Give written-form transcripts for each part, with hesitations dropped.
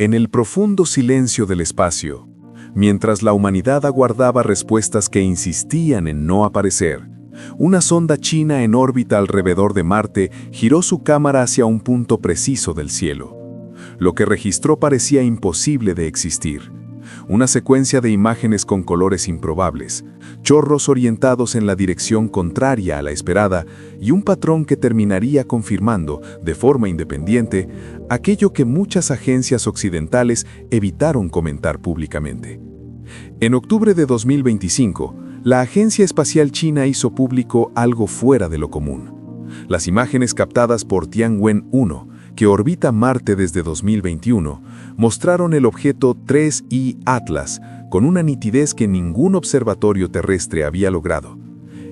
En el profundo silencio del espacio, mientras la humanidad aguardaba respuestas que insistían en no aparecer, una sonda china en órbita alrededor de Marte giró su cámara hacia un punto preciso del cielo. Lo que registró parecía imposible de existir. Una secuencia de imágenes con colores improbables, chorros orientados en la dirección contraria a la esperada y un patrón que terminaría confirmando, de forma independiente, aquello que muchas agencias occidentales evitaron comentar públicamente. En octubre de 2025, la Agencia Espacial China hizo público algo fuera de lo común. Las imágenes captadas por Tianwen-1, que orbita Marte desde 2021, mostraron el objeto 3I Atlas con una nitidez que ningún observatorio terrestre había logrado.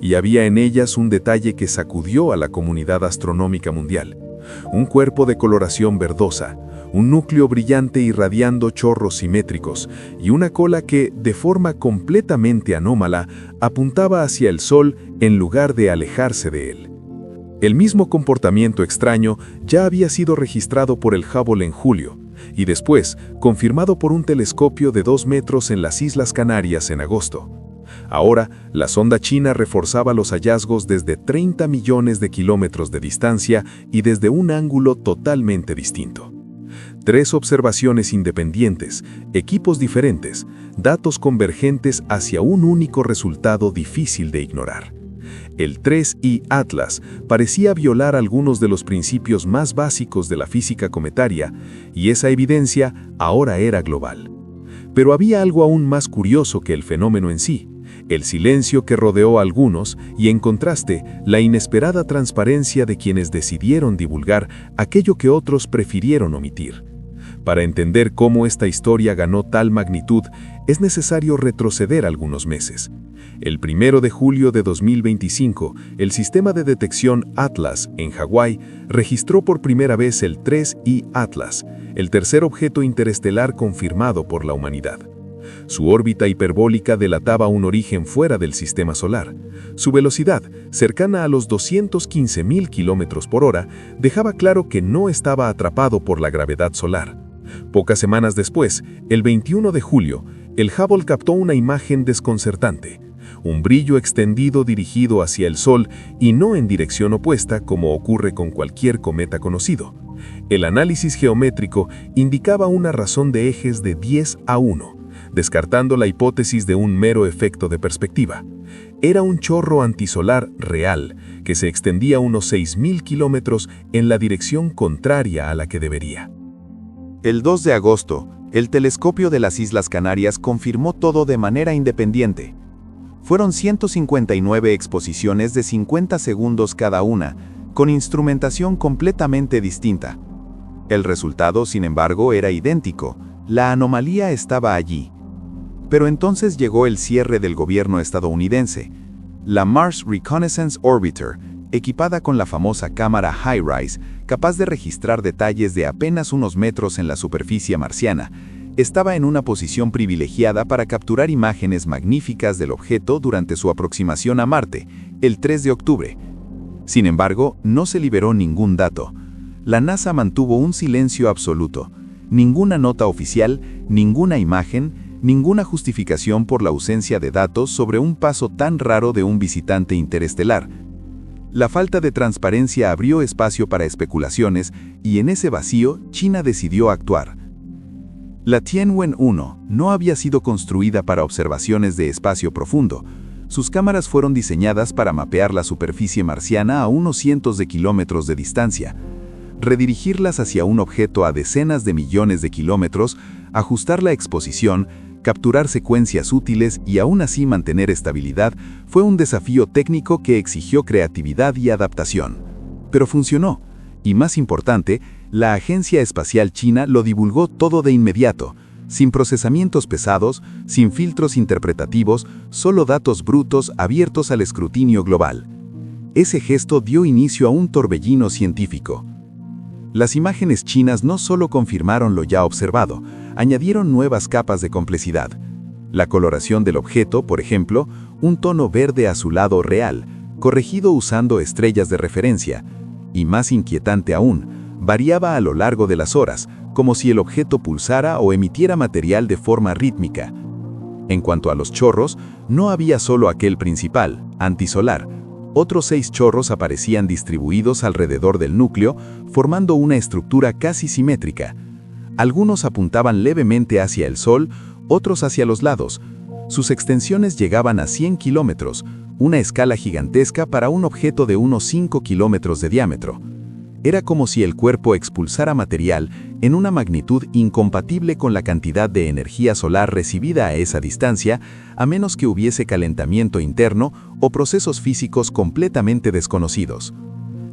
Y había en ellas un detalle que sacudió a la comunidad astronómica mundial. Un cuerpo de coloración verdosa, un núcleo brillante irradiando chorros simétricos y una cola que, de forma completamente anómala, apuntaba hacia el Sol en lugar de alejarse de él. El mismo comportamiento extraño ya había sido registrado por el Hubble en julio, y después confirmado por un telescopio de 2 metros en las Islas Canarias en agosto. Ahora, la sonda china reforzaba los hallazgos desde 30 millones de kilómetros de distancia y desde un ángulo totalmente distinto. 3 observaciones independientes, equipos diferentes, datos convergentes hacia un único resultado difícil de ignorar. El 3I Atlas parecía violar algunos de los principios más básicos de la física cometaria, y esa evidencia ahora era global. Pero había algo aún más curioso que el fenómeno en sí, el silencio que rodeó a algunos y, en contraste, la inesperada transparencia de quienes decidieron divulgar aquello que otros prefirieron omitir. Para entender cómo esta historia ganó tal magnitud, es necesario retroceder algunos meses. El 1 de julio de 2025, el sistema de detección Atlas en Hawái registró por primera vez el 3I Atlas, el tercer objeto interestelar confirmado por la humanidad. Su órbita hiperbólica delataba un origen fuera del sistema solar. Su velocidad, cercana a los 215.000 kilómetros por hora, dejaba claro que no estaba atrapado por la gravedad solar. Pocas semanas después, el 21 de julio, el Hubble captó una imagen desconcertante. Un brillo extendido dirigido hacia el Sol y no en dirección opuesta como ocurre con cualquier cometa conocido. El análisis geométrico indicaba una razón de ejes de 10:1, descartando la hipótesis de un mero efecto de perspectiva. Era un chorro antisolar real que se extendía unos 6.000 kilómetros en la dirección contraria a la que debería. El 2 de agosto, el telescopio de las Islas Canarias confirmó todo de manera independiente. Fueron 159 exposiciones de 50 segundos cada una, con instrumentación completamente distinta. El resultado, sin embargo, era idéntico. La anomalía estaba allí. Pero entonces llegó el cierre del gobierno estadounidense. La Mars Reconnaissance Orbiter, equipada con la famosa cámara HiRISE, capaz de registrar detalles de apenas unos metros en la superficie marciana, estaba en una posición privilegiada para capturar imágenes magníficas del objeto durante su aproximación a Marte, el 3 de octubre. Sin embargo, no se liberó ningún dato. La NASA mantuvo un silencio absoluto. Ninguna nota oficial, ninguna imagen, ninguna justificación por la ausencia de datos sobre un paso tan raro de un visitante interestelar. La falta de transparencia abrió espacio para especulaciones y en ese vacío China decidió actuar. La Tianwen-1 no había sido construida para observaciones de espacio profundo. Sus cámaras fueron diseñadas para mapear la superficie marciana a unos cientos de kilómetros de distancia. Redirigirlas hacia un objeto a decenas de millones de kilómetros, ajustar la exposición, capturar secuencias útiles y aún así mantener estabilidad fue un desafío técnico que exigió creatividad y adaptación. Pero funcionó. Y más importante, la Agencia Espacial China lo divulgó todo de inmediato, sin procesamientos pesados, sin filtros interpretativos, solo datos brutos abiertos al escrutinio global. Ese gesto dio inicio a un torbellino científico. Las imágenes chinas no solo confirmaron lo ya observado, añadieron nuevas capas de complejidad. La coloración del objeto, por ejemplo, un tono verde azulado real, corregido usando estrellas de referencia, y más inquietante aún, variaba a lo largo de las horas, como si el objeto pulsara o emitiera material de forma rítmica. En cuanto a los chorros, no había solo aquel principal, antisolar. Otros 6 chorros aparecían distribuidos alrededor del núcleo, formando una estructura casi simétrica. Algunos apuntaban levemente hacia el Sol, otros hacia los lados. Sus extensiones llegaban a 100 kilómetros, una escala gigantesca para un objeto de unos 5 kilómetros de diámetro. Era como si el cuerpo expulsara material en una magnitud incompatible con la cantidad de energía solar recibida a esa distancia, a menos que hubiese calentamiento interno o procesos físicos completamente desconocidos.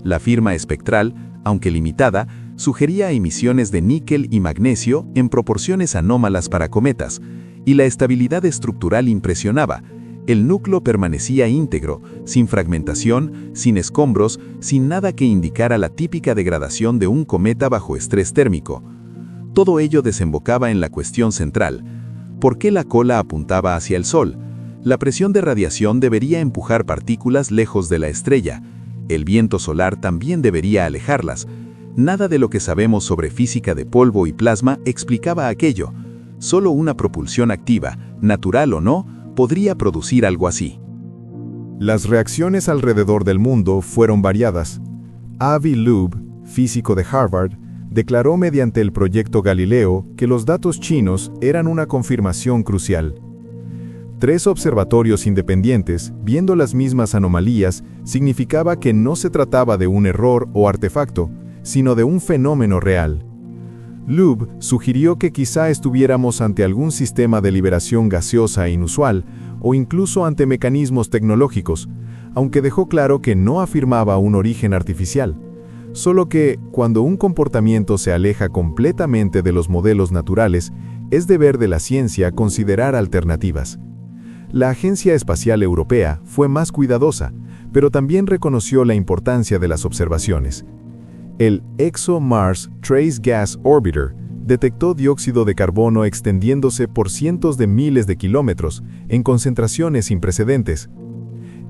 La firma espectral, aunque limitada, sugería emisiones de níquel y magnesio en proporciones anómalas para cometas, y la estabilidad estructural impresionaba. El núcleo permanecía íntegro, sin fragmentación, sin escombros, sin nada que indicara la típica degradación de un cometa bajo estrés térmico. Todo ello desembocaba en la cuestión central. ¿Por qué la cola apuntaba hacia el Sol? La presión de radiación debería empujar partículas lejos de la estrella. El viento solar también debería alejarlas. Nada de lo que sabemos sobre física de polvo y plasma explicaba aquello. Solo una propulsión activa, natural o no, podría producir algo así. Las reacciones alrededor del mundo fueron variadas. Avi Loeb, físico de Harvard, declaró mediante el proyecto Galileo que los datos chinos eran una confirmación crucial. 3 observatorios independientes, viendo las mismas anomalías, significaba que no se trataba de un error o artefacto, sino de un fenómeno real. Loeb sugirió que quizá estuviéramos ante algún sistema de liberación gaseosa inusual o incluso ante mecanismos tecnológicos, aunque dejó claro que no afirmaba un origen artificial. Solo que, cuando un comportamiento se aleja completamente de los modelos naturales, es deber de la ciencia considerar alternativas. La Agencia Espacial Europea fue más cuidadosa, pero también reconoció la importancia de las observaciones. El ExoMars Trace Gas Orbiter detectó dióxido de carbono extendiéndose por cientos de miles de kilómetros, en concentraciones sin precedentes.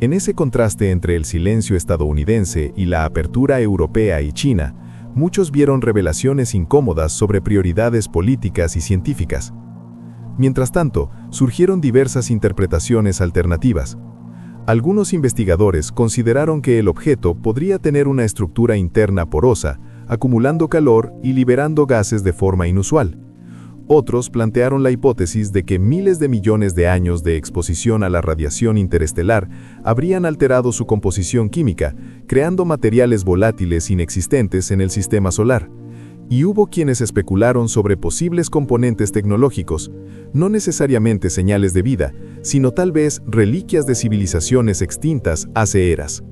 En ese contraste entre el silencio estadounidense y la apertura europea y china, muchos vieron revelaciones incómodas sobre prioridades políticas y científicas. Mientras tanto, surgieron diversas interpretaciones alternativas. Algunos investigadores consideraron que el objeto podría tener una estructura interna porosa, acumulando calor y liberando gases de forma inusual. Otros plantearon la hipótesis de que miles de millones de años de exposición a la radiación interestelar habrían alterado su composición química, creando materiales volátiles inexistentes en el sistema solar. Y hubo quienes especularon sobre posibles componentes tecnológicos, no necesariamente señales de vida, sino tal vez reliquias de civilizaciones extintas hace eras.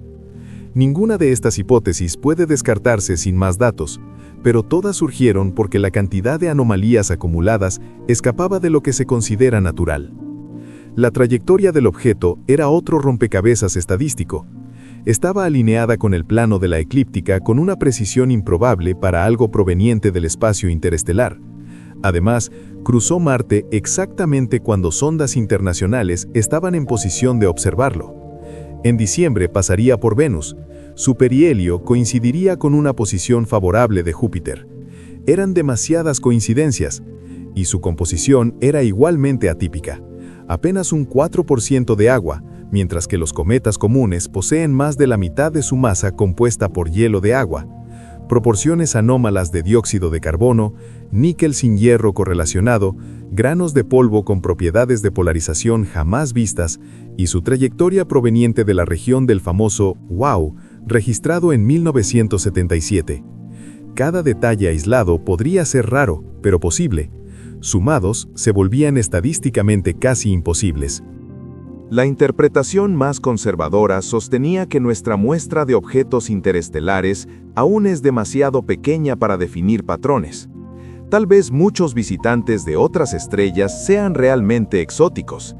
Ninguna de estas hipótesis puede descartarse sin más datos, pero todas surgieron porque la cantidad de anomalías acumuladas escapaba de lo que se considera natural. La trayectoria del objeto era otro rompecabezas estadístico. Estaba alineada con el plano de la eclíptica con una precisión improbable para algo proveniente del espacio interestelar. Además, cruzó Marte exactamente cuando sondas internacionales estaban en posición de observarlo. En diciembre pasaría por Venus. Su perihelio coincidiría con una posición favorable de Júpiter. Eran demasiadas coincidencias, y su composición era igualmente atípica. Apenas un 4% de agua, mientras que los cometas comunes poseen más de la mitad de su masa compuesta por hielo de agua. Proporciones anómalas de dióxido de carbono, níquel sin hierro correlacionado, granos de polvo con propiedades de polarización jamás vistas, y su trayectoria proveniente de la región del famoso WOW, registrado en 1977. Cada detalle aislado podría ser raro, pero posible. Sumados, se volvían estadísticamente casi imposibles. La interpretación más conservadora sostenía que nuestra muestra de objetos interestelares aún es demasiado pequeña para definir patrones. Tal vez muchos visitantes de otras estrellas sean realmente exóticos,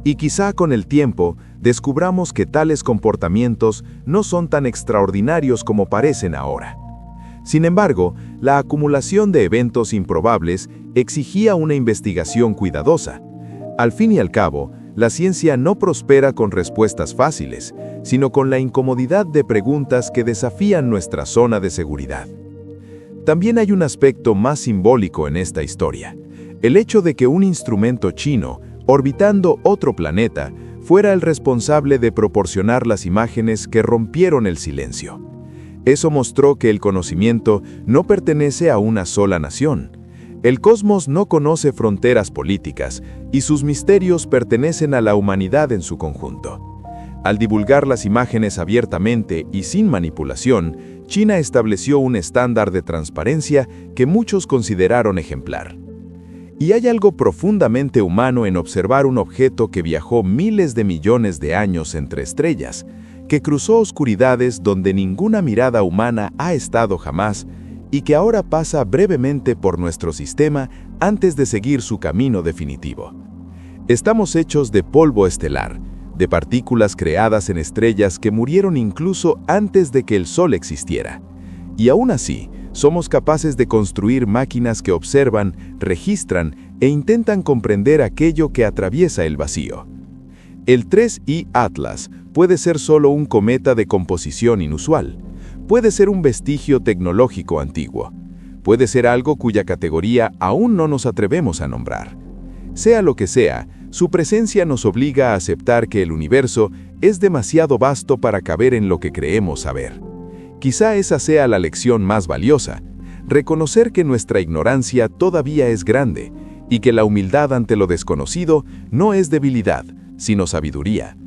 y quizá con el tiempo descubramos que tales comportamientos no son tan extraordinarios como parecen ahora. Sin embargo, la acumulación de eventos improbables exigía una investigación cuidadosa. Al fin y al cabo, la ciencia no prospera con respuestas fáciles, sino con la incomodidad de preguntas que desafían nuestra zona de seguridad. También hay un aspecto más simbólico en esta historia: el hecho de que un instrumento chino, orbitando otro planeta, fuera el responsable de proporcionar las imágenes que rompieron el silencio. Eso mostró que el conocimiento no pertenece a una sola nación. El cosmos no conoce fronteras políticas y sus misterios pertenecen a la humanidad en su conjunto. Al divulgar las imágenes abiertamente y sin manipulación, China estableció un estándar de transparencia que muchos consideraron ejemplar. Y hay algo profundamente humano en observar un objeto que viajó miles de millones de años entre estrellas, que cruzó oscuridades donde ninguna mirada humana ha estado jamás, y que ahora pasa brevemente por nuestro sistema antes de seguir su camino definitivo. Estamos hechos de polvo estelar, de partículas creadas en estrellas que murieron incluso antes de que el Sol existiera. Y aún así, somos capaces de construir máquinas que observan, registran e intentan comprender aquello que atraviesa el vacío. El 3I Atlas puede ser solo un cometa de composición inusual. Puede ser un vestigio tecnológico antiguo. Puede ser algo cuya categoría aún no nos atrevemos a nombrar. Sea lo que sea, su presencia nos obliga a aceptar que el universo es demasiado vasto para caber en lo que creemos saber. Quizá esa sea la lección más valiosa: reconocer que nuestra ignorancia todavía es grande y que la humildad ante lo desconocido no es debilidad, sino sabiduría.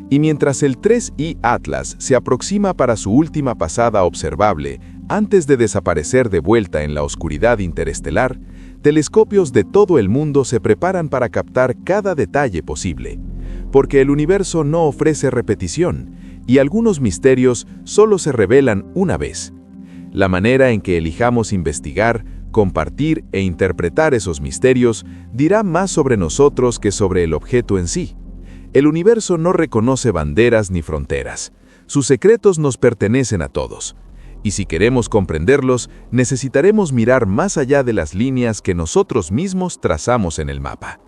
Y mientras el 3I Atlas se aproxima para su última pasada observable, antes de desaparecer de vuelta en la oscuridad interestelar, telescopios de todo el mundo se preparan para captar cada detalle posible. Porque el universo no ofrece repetición, y algunos misterios solo se revelan una vez. La manera en que elijamos investigar, compartir e interpretar esos misterios dirá más sobre nosotros que sobre el objeto en sí. El universo no reconoce banderas ni fronteras. Sus secretos nos pertenecen a todos. Y si queremos comprenderlos, necesitaremos mirar más allá de las líneas que nosotros mismos trazamos en el mapa.